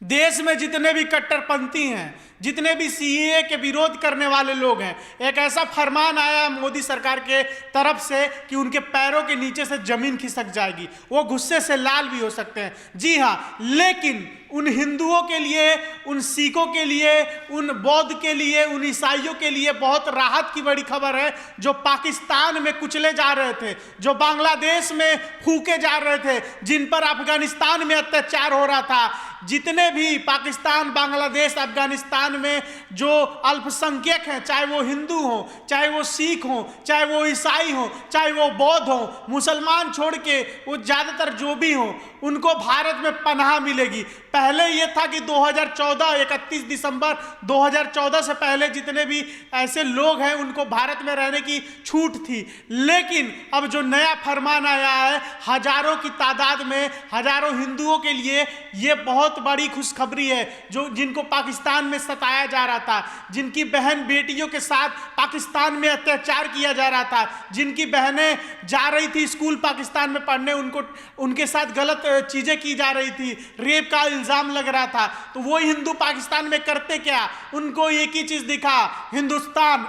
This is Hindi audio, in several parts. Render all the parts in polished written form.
देश में जितने भी कट्टरपंथी हैं, जितने भी सीएए के विरोध करने वाले लोग हैं, एक ऐसा फरमान आया मोदी सरकार के तरफ से कि उनके पैरों के नीचे से जमीन खिसक जाएगी, वो गुस्से से लाल भी हो सकते हैं। जी हाँ, लेकिन उन हिंदुओं के लिए, उन सिखों के लिए, उन बौद्ध के लिए, उन ईसाइयों के लिए बहुत राहत की बड़ी खबर है, जो पाकिस्तान में कुचले जा रहे थे, जो बांग्लादेश में फूके जा रहे थे, जिन पर अफगानिस्तान में अत्याचार हो रहा था। जितने भी पाकिस्तान, बांग्लादेश, अफगानिस्तान में जो अल्पसंख्यक हैं, चाहे वो हिंदू हों, चाहे वो सिख हों, चाहे वो ईसाई हों, चाहे वो बौद्ध हों, मुसलमान छोड़ के वो ज़्यादातर जो भी हों, उनको भारत में पनाह मिलेगी। पहले ये था कि 2014 31 दिसंबर 2014 से पहले जितने भी ऐसे लोग हैं उनको भारत में रहने की छूट थी, लेकिन अब जो नया फरमान आया है, हजारों की तादाद में हजारों हिंदुओं के लिए ये बहुत बड़ी खुशखबरी है, जो जिनको पाकिस्तान में सताया जा रहा था, जिनकी बहन बेटियों के साथ पाकिस्तान में अत्याचार किया जा रहा था, जिनकी बहनें जा रही थी स्कूल पाकिस्तान में पढ़ने, उनके साथ गलत चीजें की जा रही थी, रेप का इल्जाम लग रहा था, तो वो हिंदू पाकिस्तान में करते क्या? उनको एक ही चीज दिखा, हिंदुस्तान।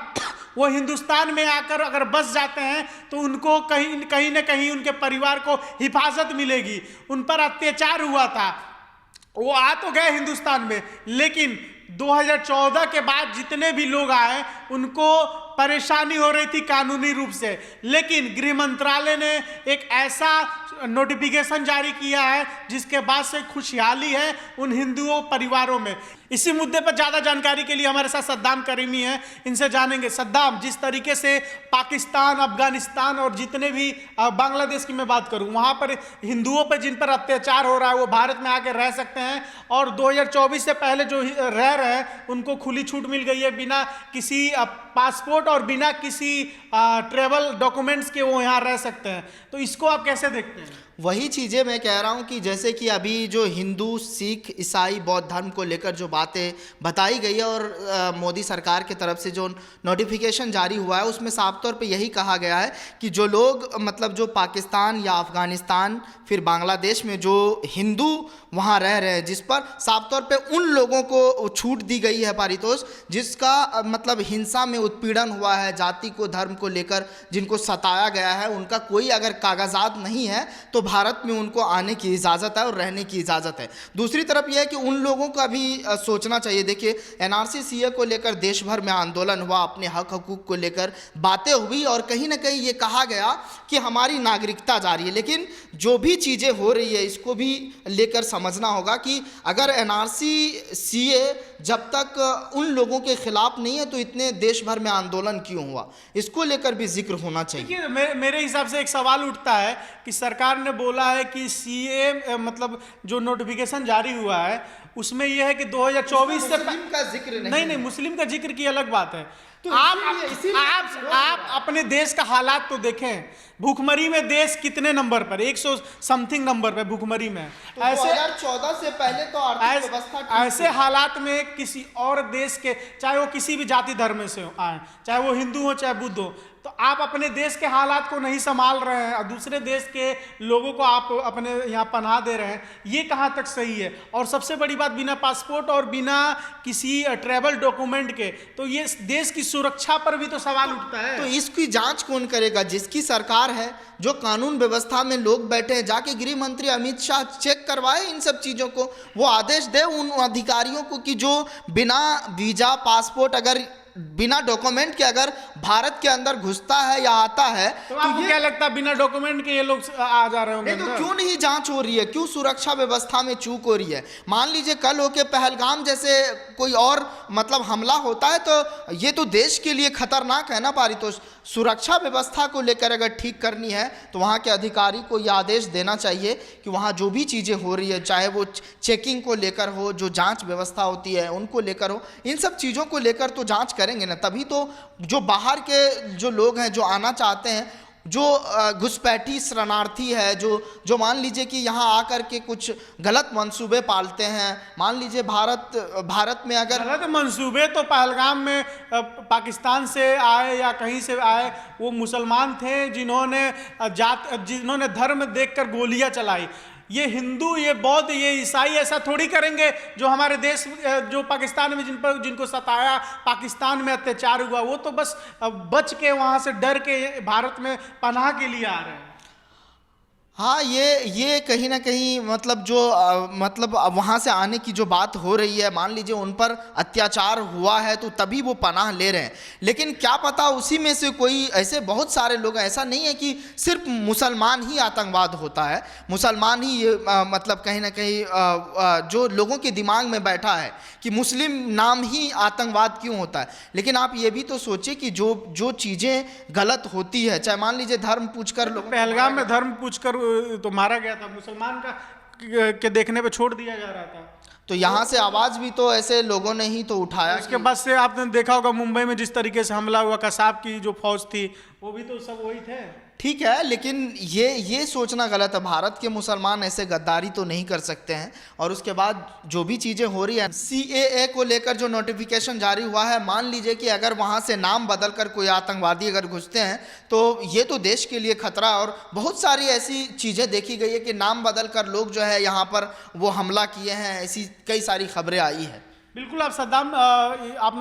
वो हिंदुस्तान में आकर अगर बस जाते हैं तो उनको कहीं ना कहीं उनके परिवार को हिफाजत मिलेगी। उन पर अत्याचार हुआ था, वो आ तो गए हिंदुस्तान में, लेकिन 2014 के बाद जितने भी लोग आए उनको परेशानी हो रही थी कानूनी रूप से, लेकिन गृह मंत्रालय ने एक ऐसा नोटिफिकेशन जारी किया है जिसके बाद से खुशहाली है उन हिंदुओं परिवारों में। इसी मुद्दे पर ज़्यादा जानकारी के लिए हमारे साथ सद्दाम करीमी हैं, इनसे जानेंगे। सद्दाम, जिस तरीके से पाकिस्तान, अफगानिस्तान और जितने भी बांग्लादेश की मैं बात करूं, वहाँ पर हिंदुओं पर जिन पर अत्याचार हो रहा है वो भारत में आकर रह सकते हैं, और 2024 से पहले जो रह रहे हैं उनको खुली छूट मिल गई है, बिना किसी पासपोर्ट और बिना किसी ट्रेवल डॉक्यूमेंट्स के वो यहाँ रह सकते हैं। तो इसको आप कैसे देखते हैं? वही चीज़ें मैं कह रहा हूँ कि जैसे कि अभी जो हिंदू, सिख, ईसाई, बौद्ध धर्म को लेकर जो बातें बताई गई है और मोदी सरकार की तरफ से जो नोटिफिकेशन जारी हुआ है उसमें साफ तौर पे यही कहा गया है कि जो लोग मतलब जो पाकिस्तान या अफ़गानिस्तान फिर बांग्लादेश में जो हिंदू वहाँ रह रहे हैं, जिस पर साफ तौर पे उन लोगों को छूट दी गई है पारितोष, जिसका मतलब हिंसा में उत्पीड़न हुआ है, जाति को, धर्म को लेकर जिनको सताया गया है, उनका कोई अगर कागजात नहीं है तो भारत में उनको आने की इजाज़त है और रहने की इजाज़त है। दूसरी तरफ यह है कि उन लोगों का भी सोचना चाहिए। देखिए, एनआरसी सीए को लेकर देश भर में आंदोलन हुआ, अपने हक हकूक़ को लेकर बातें हुई और कहीं ना कहीं ये कहा गया कि हमारी नागरिकता जा रही है, लेकिन जो भी चीज़ें हो रही है इसको भी लेकर समझना होगा कि अगर एनआरसी सीए जब तक उन लोगों के खिलाफ नहीं है तो इतने देश भर में आंदोलन क्यों हुआ, इसको लेकर भी जिक्र होना चाहिए। मेरे हिसाब से एक सवाल उठता है कि सरकार ने बोला है कि सीए मतलब जो नोटिफिकेशन जारी हुआ है उसमें यह है कि 2024 से मुस्लिम का जिक्र नहीं, मुस्लिम का जिक्र की अलग बात है। तो आप अपने देश का हालात तो देखें, भूखमरी में देश कितने नंबर पर, 100 समथिंग नंबर पर भूखमरी में। तो ऐसे 2014 से पहले तो आर्थिक व्यवस्था ऐसे हालात में किसी और देश के, चाहे वो किसी भी जाति धर्म से आए, चाहे वो हिंदू हो चाहे बुद्ध हो, तो आप अपने देश के हालात को नहीं संभाल रहे हैं और दूसरे देश के लोगों को आप अपने यहाँ पनाह दे रहे हैं, ये कहाँ तक सही है? और सबसे बड़ी बात, बिना पासपोर्ट और बिना किसी ट्रैवल डॉक्यूमेंट के, तो ये देश की सुरक्षा पर भी तो सवाल उठता है। तो इसकी जांच कौन करेगा? जिसकी सरकार है, जो कानून व्यवस्था में लोग बैठे हैं, जाके गृह मंत्री अमित शाह चेक करवाए इन सब चीज़ों को, वो आदेश दे उन अधिकारियों को कि जो बिना वीज़ा, पासपोर्ट, अगर बिना डॉक्यूमेंट के अगर भारत के अंदर घुसता है या आता है तो आपको क्या लगता है बिना डॉक्यूमेंट के ये लोग आ जा रहे होंगे? तो क्यों नहीं जांच हो रही है? क्यों सुरक्षा व्यवस्था में चूक हो रही है? मान लीजिए कल होके पहलगाम जैसे कोई और मतलब हमला होता है तो ये तो देश के लिए खतरनाक है ना पारितोष। सुरक्षा व्यवस्था को लेकर अगर ठीक करनी है तो वहाँ के अधिकारी को यह आदेश देना चाहिए कि वहाँ जो भी चीज़ें हो रही है, चाहे वो चेकिंग को लेकर हो, जो जांच व्यवस्था होती है उनको लेकर हो, इन सब चीज़ों को लेकर तो जांच करेंगे ना, तभी तो जो बाहर के जो लोग हैं जो आना चाहते हैं, जो घुसपैठी शरणार्थी है, जो मान लीजिए कि यहाँ आकर के कुछ गलत मंसूबे पालते हैं, मान लीजिए भारत में अगर गलत मंसूबे तो पहलगाम में पाकिस्तान से आए या कहीं से आए, वो मुसलमान थे जिन्होंने धर्म देखकर गोलियां चलाई। ये हिंदू, ये बौद्ध, ये ईसाई ऐसा थोड़ी करेंगे। जो हमारे देश, जो पाकिस्तान में जिनको सताया, पाकिस्तान में अत्याचार हुआ, वो तो बस बच के वहाँ से डर के भारत में पनाह के लिए आ रहे हैं। हाँ, ये कहीं ना कहीं मतलब जो मतलब वहाँ से आने की जो बात हो रही है, मान लीजिए उन पर अत्याचार हुआ है तो तभी वो पनाह ले रहे हैं, लेकिन क्या पता उसी में से कोई ऐसे बहुत सारे लोग हैं। ऐसा नहीं है कि सिर्फ मुसलमान ही आतंकवाद होता है, मुसलमान ही ये मतलब कहीं ना कहीं जो लोगों के दिमाग में बैठा है कि मुस्लिम नाम ही आतंकवाद क्यों होता है। लेकिन आप ये भी तो सोचिए कि जो चीज़ें गलत होती है, चाहे मान लीजिए धर्म पूछकर लोग, पहलगाम में धर्म पूछकर तो मारा गया था, मुसलमान का के देखने पे छोड़ दिया जा रहा था। तो यहाँ से आवाज़ भी तो ऐसे लोगों ने ही तो उठाया। उसके बाद से आपने देखा होगा मुंबई में जिस तरीके से हमला हुआ, कसाब की जो फौज थी वो भी तो सब वही थे। ठीक है, लेकिन ये सोचना गलत है। भारत के मुसलमान ऐसे गद्दारी तो नहीं कर सकते हैं। और उसके बाद जो भी चीज़ें हो रही है, CAA को लेकर जो नोटिफिकेशन जारी हुआ है, मान लीजिए कि अगर वहाँ से नाम बदल कर कोई आतंकवादी अगर घुसते हैं तो ये तो देश के लिए खतरा। और बहुत सारी ऐसी चीज़ें देखी गई है कि नाम बदल कर लोग जो है यहाँ पर वो हमला किए हैं, ऐसी कई सारी खबरें आई है। बिल्कुल, आप सद्दाम,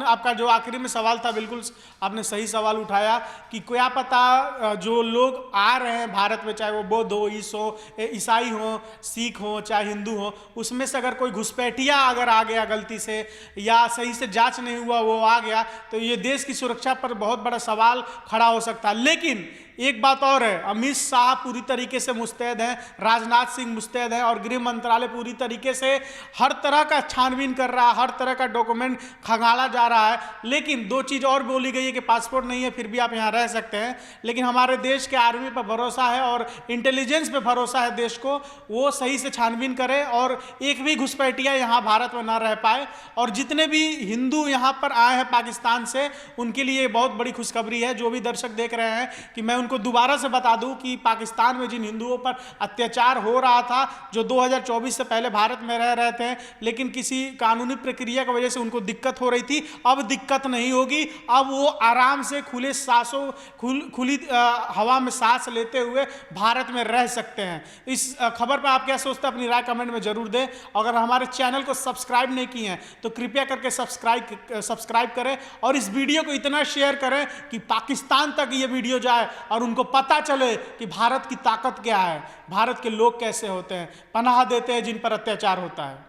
आपका जो आखिरी में सवाल था, बिल्कुल आपने सही सवाल उठाया कि क्या पता जो लोग आ रहे हैं भारत में, चाहे वो बौद्ध हो, ईसाई हो, सिख हो, चाहे हिंदू हो, उसमें से अगर कोई घुसपैठिया अगर आ गया गलती से या सही से जांच नहीं हुआ वो आ गया, तो ये देश की सुरक्षा पर बहुत बड़ा सवाल खड़ा हो सकता है। लेकिन एक बात और है, अमित शाह पूरी तरीके से मुस्तैद हैं, राजनाथ सिंह मुस्तैद हैं और गृह मंत्रालय पूरी तरीके से हर तरह का छानबीन कर रहा है, हर तरह का डॉक्यूमेंट खंगाला जा रहा है। लेकिन दो चीज़ और बोली गई है कि पासपोर्ट नहीं है फिर भी आप यहाँ रह सकते हैं। लेकिन हमारे देश के आर्मी पर भरोसा है और इंटेलिजेंस पे भरोसा है देश को, वो सही से छानबीन करे और एक भी घुसपैठिया यहाँ भारत में ना रह पाए। और जितने भी हिंदू यहाँ पर आए हैं पाकिस्तान से, उनके लिए बहुत बड़ी खुशखबरी है। जो भी दर्शक देख रहे हैं, कि मैं उनको दोबारा से बता दूं कि पाकिस्तान में जिन हिंदुओं पर अत्याचार हो रहा था, जो 2024 से पहले भारत में रह रहे थे, लेकिन किसी कानूनी प्रक्रिया की वजह से उनको दिक्कत हो रही थी, अब दिक्कत नहीं होगी। अब वो आराम से खुली हवा में सांस लेते हुए भारत में रह सकते हैं। इस खबर पर आप क्या सोचते हैं, अपनी राय कमेंट में जरूर दें। अगर हमारे चैनल को सब्सक्राइब नहीं किए हैं तो कृपया करके सब्सक्राइब करें और इस वीडियो को इतना शेयर करें कि पाकिस्तान तक ये वीडियो जाए और उनको पता चले कि भारत की ताकत क्या है, भारत के लोग कैसे होते हैं, पनाह देते हैं जिन पर अत्याचार होता है।